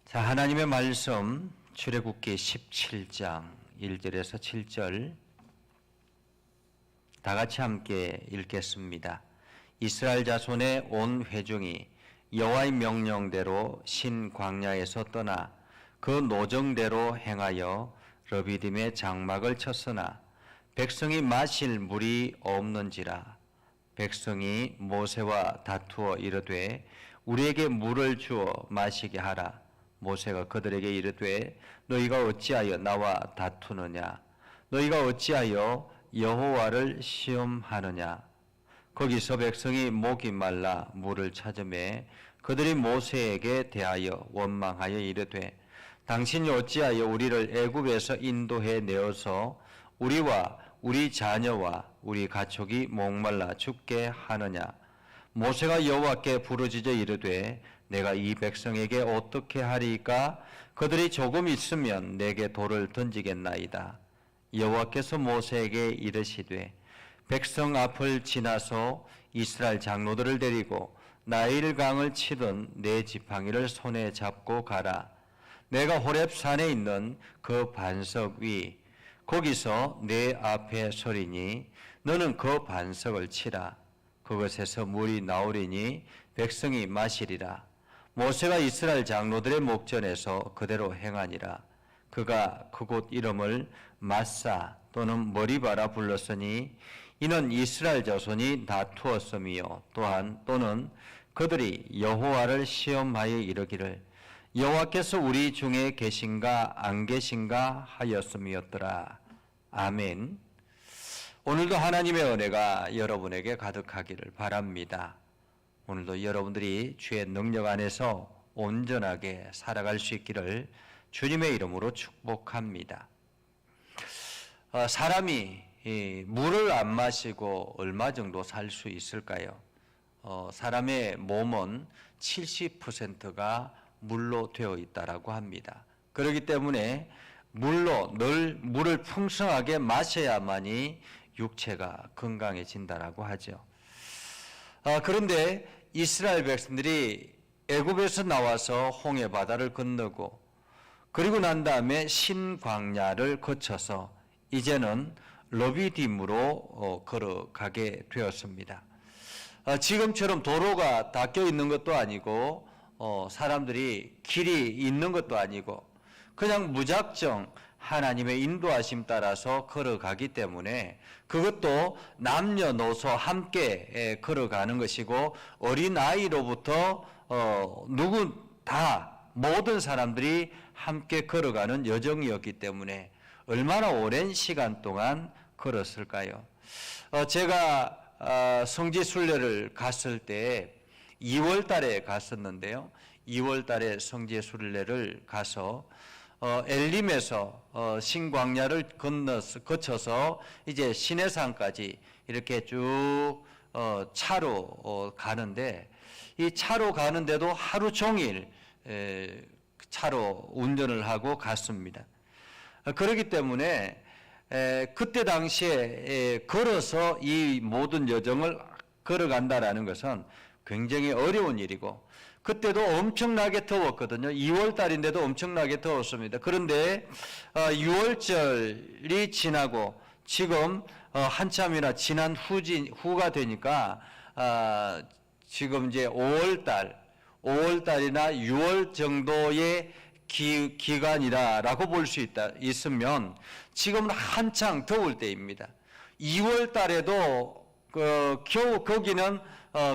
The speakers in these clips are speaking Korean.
자, 하나님의 말씀 출애굽기 17장 1절에서 7절 다 같이 함께 읽겠습니다. 이스라엘 자손의 온 회중이 여호와의 명령대로 신 광야에서 떠나 그 노정대로 행하여 르비딤의 장막을 쳤으나 백성이 마실 물이 없는지라. 백성이 모세와 다투어 이르되 우리에게 물을 주어 마시게 하라. 모세가 그들에게 이르되 너희가 어찌하여 나와 다투느냐? 너희가 어찌하여 여호와를 시험하느냐? 거기서 백성이 목이 말라 물을 찾으매 그들이 모세에게 대하여 원망하여 이르되 당신이 어찌하여 우리를 애굽에서 인도해 내어서 우리와 우리 자녀와 우리 가축이 목말라 죽게 하느냐? 모세가 여호와께 부르짖어 이르되 내가 이 백성에게 어떻게 하리이까? 그들이 조금 있으면 내게 돌을 던지겠나이다. 여호와께서 모세에게 이르시되 백성 앞을 지나서 이스라엘 장로들을 데리고 나일강을 치던 네 지팡이를 손에 잡고 가라. 내가 호렙산에 있는 그 반석 위 거기서 내 앞에 서리니 너는 그 반석을 치라. 그것에서 물이 나오리니 백성이 마시리라. 모세가 이스라엘 장로들의 목전에서 그대로 행하니라. 그가 그곳 이름을 마사 또는 머리바라 불렀으니 이는 이스라엘 자손이 다투었음이요 또는 그들이 여호와를 시험하여 이르기를 여호와께서 우리 중에 계신가 안 계신가 하였음이었더라. 아멘. 오늘도 하나님의 은혜가 여러분에게 가득하기를 바랍니다. 오늘도 여러분들이 주의 능력 안에서 온전하게 살아갈 수 있기를 주님의 이름으로 축복합니다. 사람이 물을 안 마시고 얼마 정도 살 수 있을까요? 사람의 몸은 70%가 물로 되어 있다고 합니다. 그렇기 때문에 늘 물을 풍성하게 마셔야만이 육체가 건강해진다라고 하죠. 그런데 이스라엘 백성들이 애굽에서 나와서 홍해 바다를 건너고 그리고 난 다음에 신광야를 거쳐서 이제는 르비딤으로 걸어가게 되었습니다. 지금처럼 도로가 닦여 있는 것도 아니고 사람들이 길이 있는 것도 아니고 그냥 무작정 하나님의 인도하심 따라서 걸어가기 때문에 그것도 남녀노소 함께 걸어가는 것이고 어린아이로부터 모든 사람들이 함께 걸어가는 여정이었기 때문에 얼마나 오랜 시간 동안 걸었을까요? 제가 성지순례를 갔을 때 2월 달에 갔었는데요. 2월 달에 성지순례를 가서 엘림에서 신광야를 거쳐서 이제 시내산까지 이렇게 쭉 차로 가는데 이 차로 가는데도 하루 종일 차로 운전을 하고 갔습니다. 그렇기 때문에 그때 당시에 걸어서 이 모든 여정을 걸어간다라는 것은 굉장히 어려운 일이고 그때도 엄청나게 더웠거든요. 2월 달인데도 엄청나게 더웠습니다. 그런데 6월절이 지나고 지금 한참이나 지난 후가 되니까 지금 이제 5월달이나 6월 정도의 기간이라고 볼 수 있으면 지금은 한창 더울 때입니다. 2월 달에도 거기는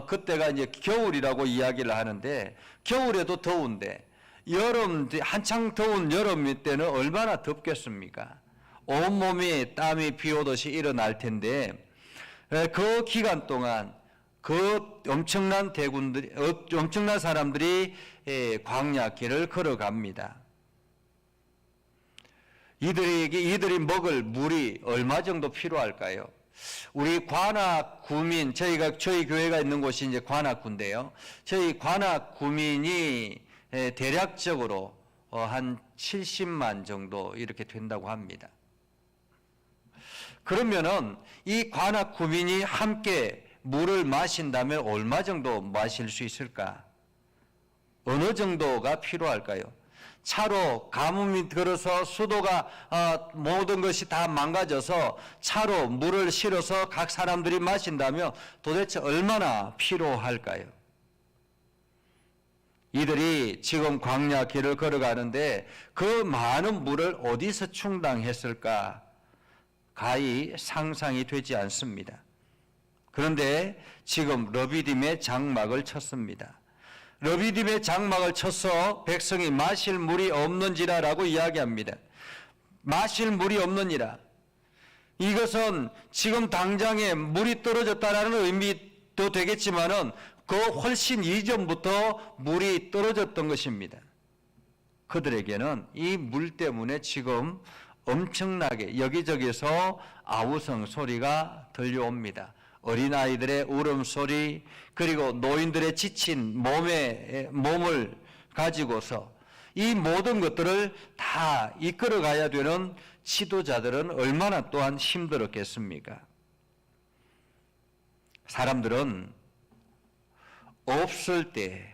그때가 이제 겨울이라고 이야기를 하는데 겨울에도 더운데 한창 더운 여름 때는 얼마나 덥겠습니까? 온몸이 땀이 비 오듯이 일어날 텐데 그 기간 동안 그 엄청난 사람들이 광야길을 걸어갑니다. 이들이 먹을 물이 얼마 정도 필요할까요? 우리 관악구민, 저희 교회가 있는 곳이 이제 관악구인데요. 저희 관악구민이 대략적으로 한 70만 정도 이렇게 된다고 합니다. 그러면은 이 관악구민이 함께 물을 마신다면 얼마 정도 마실 수 있을까? 어느 정도가 필요할까요? 차로 가뭄이 들어서 수도가 모든 것이 다 망가져서 차로 물을 실어서 각 사람들이 마신다면 도대체 얼마나 피로할까요? 이들이 지금 광야 길을 걸어가는데 그 많은 물을 어디서 충당했을까? 가히 상상이 되지 않습니다. 그런데 지금 러비딤의 장막을 쳤습니다. 러비딤의 장막을 쳐서 백성이 마실 물이 없는지라라고 이야기합니다. 마실 물이 없느니라. 이것은 지금 당장에 물이 떨어졌다라는 의미도 되겠지만은 그 훨씬 이전부터 물이 떨어졌던 것입니다. 그들에게는 이 물 때문에 지금 엄청나게 여기저기서 아우성 소리가 들려옵니다. 어린아이들의 울음소리, 그리고 노인들의 지친 몸을 가지고서 이 모든 것들을 다 이끌어가야 되는 지도자들은 얼마나 또한 힘들었겠습니까? 사람들은 없을 때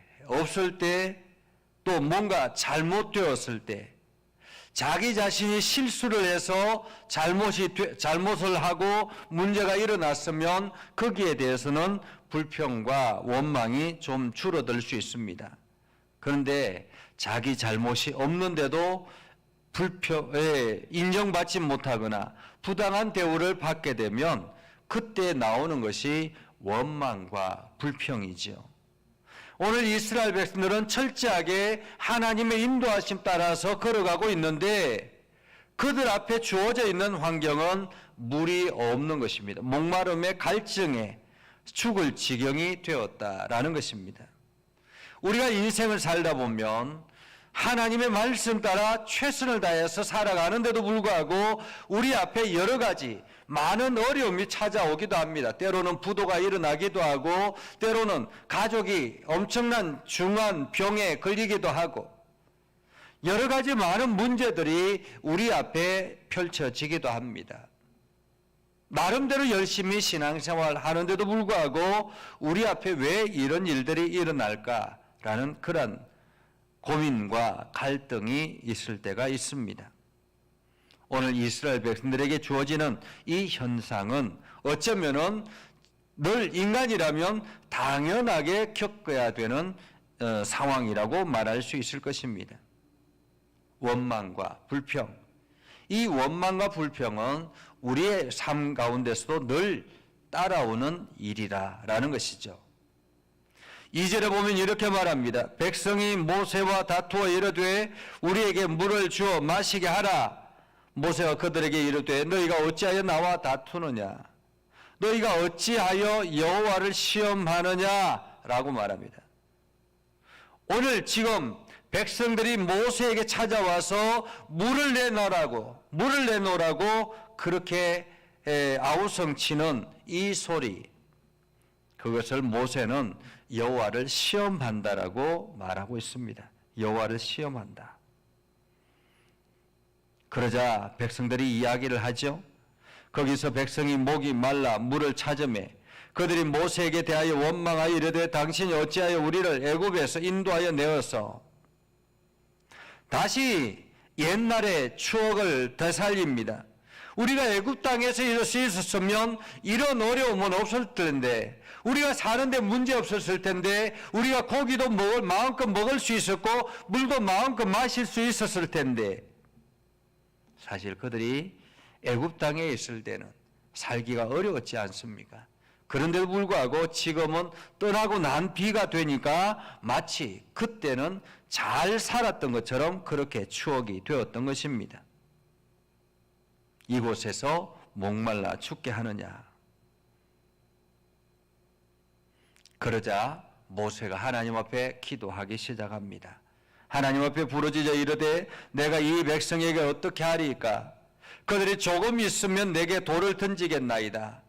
또 뭔가 잘못되었을 때 자기 자신이 실수를 해서 잘못을 하고 문제가 일어났으면 거기에 대해서는 불평과 원망이 좀 줄어들 수 있습니다. 그런데 자기 잘못이 없는데도 인정받지 못하거나 부당한 대우를 받게 되면 그때 나오는 것이 원망과 불평이죠. 오늘 이스라엘 백성들은 철저하게 하나님의 인도하심 따라서 걸어가고 있는데 그들 앞에 주어져 있는 환경은 물이 없는 것입니다. 목마름의 갈증에 죽을 지경이 되었다라는 것입니다. 우리가 인생을 살다 보면 하나님의 말씀 따라 최선을 다해서 살아가는데도 불구하고 우리 앞에 여러 가지 많은 어려움이 찾아오기도 합니다. 때로는 부도가 일어나기도 하고 때로는 가족이 엄청난 중한 병에 걸리기도 하고 여러 가지 많은 문제들이 우리 앞에 펼쳐지기도 합니다. 나름대로 열심히 신앙생활 하는데도 불구하고 우리 앞에 왜 이런 일들이 일어날까라는 그런 고민과 갈등이 있을 때가 있습니다. 오늘 이스라엘 백성들에게 주어지는 이 현상은 어쩌면은 늘 인간이라면 당연하게 겪어야 되는 상황이라고 말할 수 있을 것입니다. 원망과 불평. 이 원망과 불평은 우리의 삶 가운데서도 늘 따라오는 일이라는 것이죠. 2절에 보면 이렇게 말합니다. 백성이 모세와 다투어 이르되 우리에게 물을 주어 마시게 하라. 모세가 그들에게 이르되 너희가 어찌하여 나와 다투느냐? 너희가 어찌하여 여호와를 시험하느냐? 라고 말합니다. 오늘 지금 백성들이 모세에게 찾아와서 물을 내놓으라고 그렇게 아우성치는 이 소리, 그것을 모세는 여호와를 시험한다라고 말하고 있습니다. 여호와를 시험한다. 그러자 백성들이 이야기를 하죠. 거기서 백성이 목이 말라 물을 찾으매 그들이 모세에게 대하여 원망하여 이르되 당신이 어찌하여 우리를 애굽에서 인도하여 내어서 다시 옛날의 추억을 되살립니다. 우리가 애굽 땅에서 이럴 수 있었으면 이런 어려움은 없을 텐데, 우리가 사는데 문제 없었을 텐데, 우리가 고기도 마음껏 먹을 수 있었고 물도 마음껏 마실 수 있었을 텐데, 사실 그들이 애굽 땅에 있을 때는 살기가 어려웠지 않습니까? 그런데도 불구하고 지금은 떠나고 난 뒤가 되니까 마치 그때는 잘 살았던 것처럼 그렇게 추억이 되었던 것입니다. 이곳에서 목말라 죽게 하느냐? 그러자 모세가 하나님 앞에 기도하기 시작합니다. 하나님 앞에 부르짖어 이르되 내가 이 백성에게 어떻게 하리까? 그들이 조금 있으면 내게 돌을 던지겠나이다.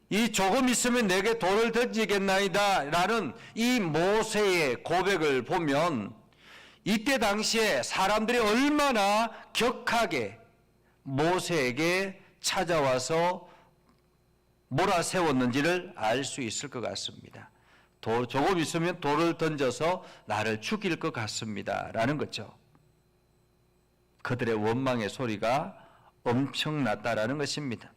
이 조금 있으면 내게 돌을 던지겠나이다 라는 이 모세의 고백을 보면 이때 당시에 사람들이 얼마나 격하게 모세에게 찾아와서 몰아세웠는지를 알 수 있을 것 같습니다. 조금 있으면 돌을 던져서 나를 죽일 것 같습니다. 라는 거죠. 그들의 원망의 소리가 엄청났다라는 것입니다.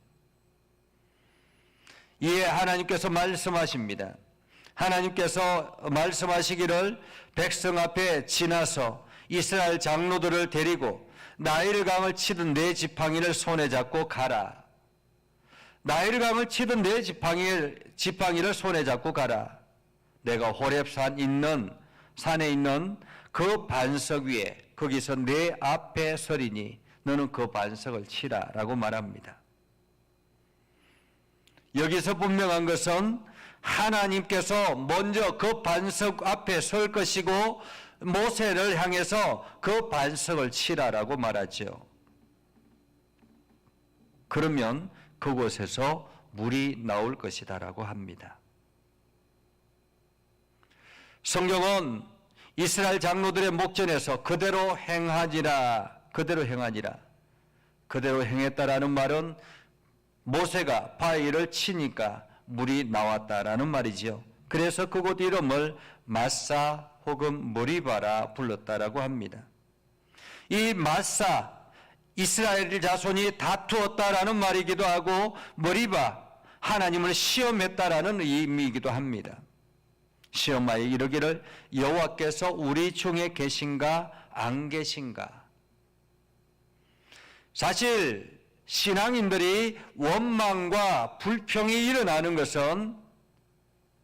이에 하나님께서 말씀하십니다. 하나님께서 말씀하시기를 백성 앞에 지나서 이스라엘 장로들을 데리고 나일강을 치던 네 지팡이를 손에 잡고 가라. 나일강을 치던 네 지팡이를 손에 잡고 가라. 내가 호렙산 있는 산에 있는 그 반석 위에 거기서 내 앞에 서리니 너는 그 반석을 치라 라고 말합니다. 여기서 분명한 것은 하나님께서 먼저 그 반석 앞에 설 것이고 모세를 향해서 그 반석을 치라라고 말하죠. 그러면 그곳에서 물이 나올 것이다라고 합니다. 성경은 이스라엘 장로들의 목전에서 그대로 행하니라, 그대로 행했다라는 말은 모세가 바위를 치니까 물이 나왔다라는 말이지요. 그래서 그곳 이름을 마사 혹은 머리바라 불렀다라고 합니다. 이 마사, 이스라엘 자손이 다투었다라는 말이기도 하고 머리바, 하나님을 시험했다라는 의미이기도 합니다. 시험하여 이르기를 여호와께서 우리 중에 계신가 안 계신가. 사실 신앙인들이 원망과 불평이 일어나는 것은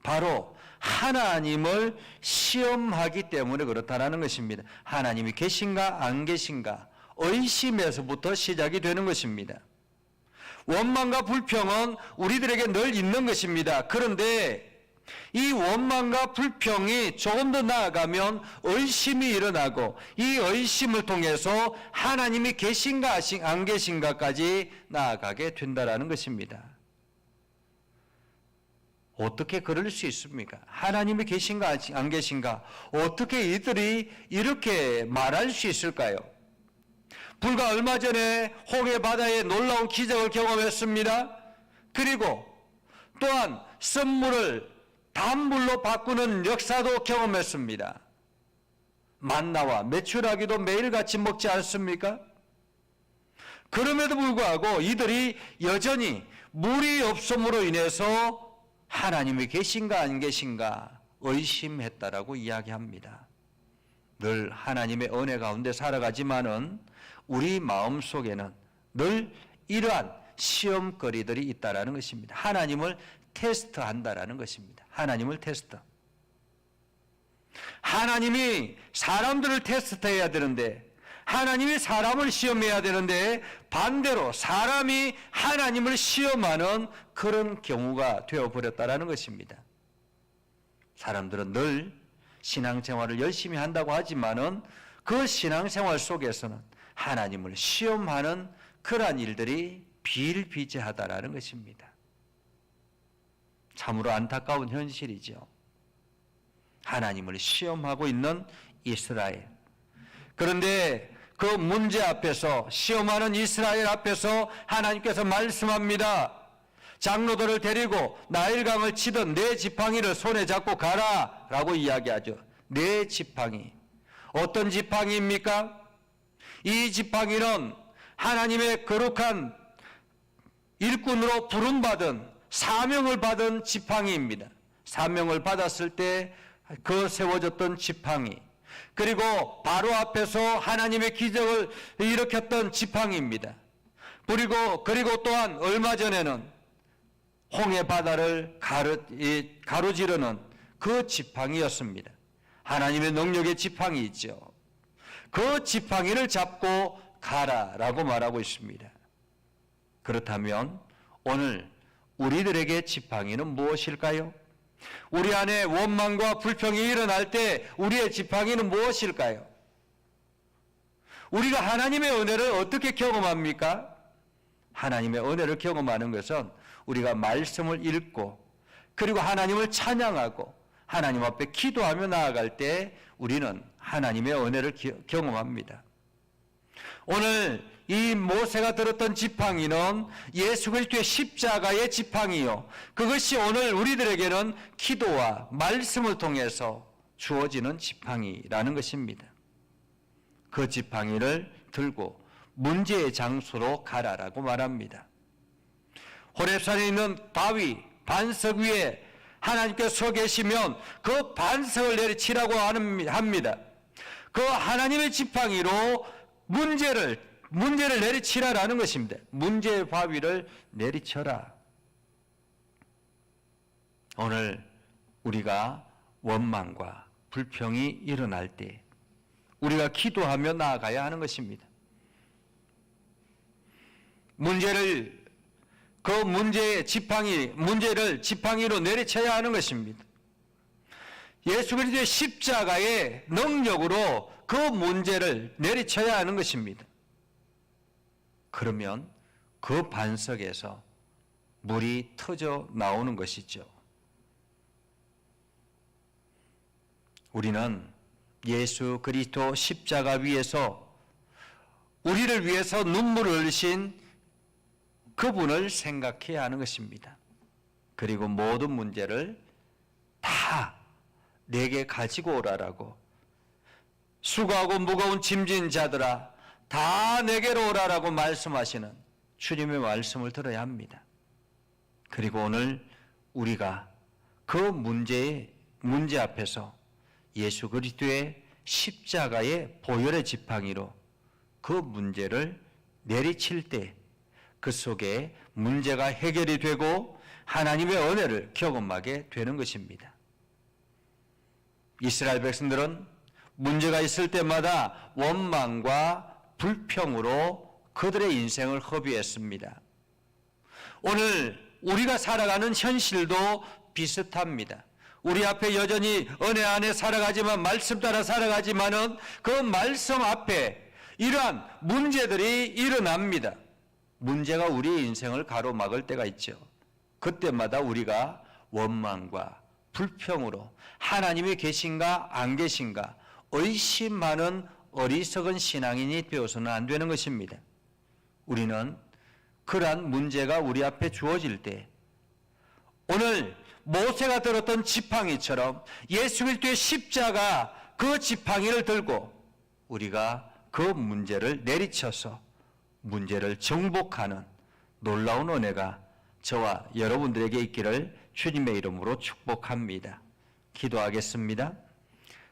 바로 하나님을 시험하기 때문에 그렇다는 것입니다. 하나님이 계신가 안 계신가 의심에서부터 시작이 되는 것입니다. 원망과 불평은 우리들에게 늘 있는 것입니다. 그런데 이 원망과 불평이 조금 더 나아가면 의심이 일어나고 이 의심을 통해서 하나님이 계신가 안 계신가까지 나아가게 된다는 것입니다. 어떻게 그럴 수 있습니까? 하나님이 계신가 안 계신가? 어떻게 이들이 이렇게 말할 수 있을까요? 불과 얼마 전에 홍해 바다에 놀라운 기적을 경험했습니다. 그리고 또한 썸물을 단물로 바꾸는 역사도 경험했습니다. 만나와 메추라기도 매일같이 먹지 않습니까? 그럼에도 불구하고 이들이 여전히 물이 없음으로 인해서 하나님이 계신가 안 계신가 의심했다라고 이야기합니다. 늘 하나님의 은혜 가운데 살아가지만은 우리 마음속에는 늘 이러한 시험거리들이 있다라는 것입니다. 하나님을 테스트한다라는 것입니다. 하나님을 테스트. 하나님이 사람들을 테스트해야 되는데, 하나님이 사람을 시험해야 되는데 반대로 사람이 하나님을 시험하는 그런 경우가 되어버렸다라는 것입니다. 사람들은 늘 신앙생활을 열심히 한다고 하지만은 그 신앙생활 속에서는 하나님을 시험하는 그러한 일들이 비일비재하다라는 것입니다. 참으로 안타까운 현실이죠. 하나님을 시험하고 있는 이스라엘. 그런데 그 문제 앞에서, 시험하는 이스라엘 앞에서 하나님께서 말씀합니다. 장로들을 데리고 나일강을 치던 네 지팡이를 손에 잡고 가라 라고 이야기하죠. 네 지팡이. 어떤 지팡이입니까? 이 지팡이는 하나님의 거룩한 일꾼으로 부름받은, 사명을 받은 지팡이입니다. 사명을 받았을 때 그 세워졌던 지팡이, 그리고 바로 앞에서 하나님의 기적을 일으켰던 지팡이입니다. 그리고 또한 얼마 전에는 홍해 바다를 가로지르는 그 지팡이였습니다. 하나님의 능력의 지팡이 있죠. 그 지팡이를 잡고 가라라고 말하고 있습니다. 그렇다면 오늘 우리들에게 지팡이는 무엇일까요? 우리 안에 원망과 불평이 일어날 때 우리의 지팡이는 무엇일까요? 우리가 하나님의 은혜를 어떻게 경험합니까? 하나님의 은혜를 경험하는 것은 우리가 말씀을 읽고 그리고 하나님을 찬양하고 하나님 앞에 기도하며 나아갈 때 우리는 하나님의 은혜를 경험합니다. 오늘 이 모세가 들었던 지팡이는 예수 그리스도의 십자가의 지팡이요, 그것이 오늘 우리들에게는 기도와 말씀을 통해서 주어지는 지팡이라는 것입니다. 그 지팡이를 들고 문제의 장소로 가라라고 말합니다. 호렙산에 있는 바위 반석 위에 하나님께서 서 계시면 그 반석을 내리치라고 합니다. 그 하나님의 지팡이로 문제를 내리치라라는 것입니다. 문제의 바위를 내리쳐라. 오늘 우리가 원망과 불평이 일어날 때 우리가 기도하며 나아가야 하는 것입니다. 문제를 지팡이로 내리쳐야 하는 것입니다. 예수 그리스도의 십자가의 능력으로 그 문제를 내리쳐야 하는 것입니다. 그러면 그 반석에서 물이 터져 나오는 것이죠. 우리는 예수 그리스도 십자가 위에서 우리를 위해서 눈물을 흘리신 그분을 생각해야 하는 것입니다. 그리고 모든 문제를 다 내게 가지고 오라라고, 수고하고 무거운 짐진 자들아 다 내게로 오라라고 말씀하시는 주님의 말씀을 들어야 합니다. 그리고 오늘 우리가 그 문제 앞에서 예수 그리스도의 십자가의 보혈의 지팡이로 그 문제를 내리칠 때 그 속에 문제가 해결이 되고 하나님의 은혜를 경험하게 되는 것입니다. 이스라엘 백성들은 문제가 있을 때마다 원망과 불평으로 그들의 인생을 허비했습니다. 오늘 우리가 살아가는 현실도 비슷합니다. 우리 앞에 여전히 은혜 안에 살아가지만, 말씀 따라 살아가지만은 그 말씀 앞에 이러한 문제들이 일어납니다. 문제가 우리의 인생을 가로막을 때가 있죠. 그때마다 우리가 원망과 불평으로 하나님이 계신가 안 계신가 의심하는 어리석은 신앙인이 되어서는 안 되는 것입니다. 우리는 그러한 문제가 우리 앞에 주어질 때 오늘 모세가 들었던 지팡이처럼 예수 그리스도의 십자가 그 지팡이를 들고 우리가 그 문제를 내리쳐서 문제를 정복하는 놀라운 은혜가 저와 여러분들에게 있기를 주님의 이름으로 축복합니다. 기도하겠습니다.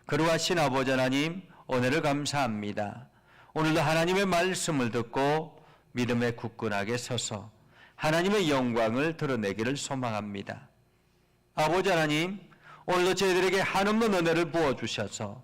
거룩하신 아버지 하나님, 은혜를 감사합니다. 오늘도 하나님의 말씀을 듣고 믿음에 굳건하게 서서 하나님의 영광을 드러내기를 소망합니다. 아버지 하나님, 오늘도 저희들에게 한없는 은혜를 부어주셔서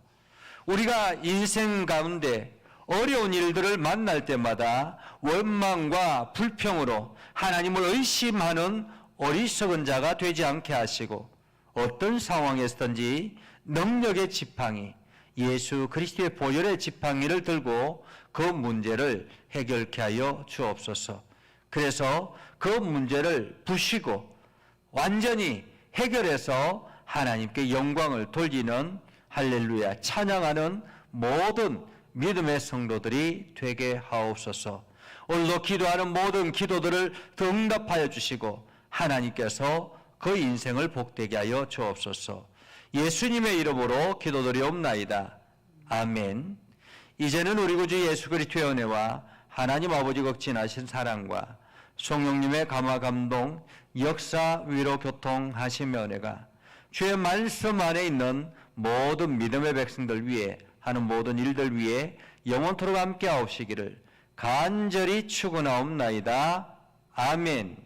우리가 인생 가운데 어려운 일들을 만날 때마다 원망과 불평으로 하나님을 의심하는 어리석은 자가 되지 않게 하시고 어떤 상황에서든지 능력의 지팡이, 예수 그리스도의 보혈의 지팡이를 들고 그 문제를 해결케 하여 주옵소서. 그래서 그 문제를 부시고 완전히 해결해서 하나님께 영광을 돌리는 할렐루야 찬양하는 모든 믿음의 성도들이 되게 하옵소서. 오늘도 기도하는 모든 기도들을 응답하여 주시고 하나님께서 그 인생을 복되게 하여 주옵소서. 예수님의 이름으로 기도드리옵나이다. 아멘. 이제는 우리 구주 예수 그리스도의 은혜와 하나님 아버지 극진하신 사랑과 성령님의 감화 감동 역사 위로 교통하시며 은혜가 주의 말씀 안에 있는 모든 믿음의 백성들 위해 하는 모든 일들 위해 영원토록 함께 하옵시기를 간절히 축원하옵나이다. 아멘.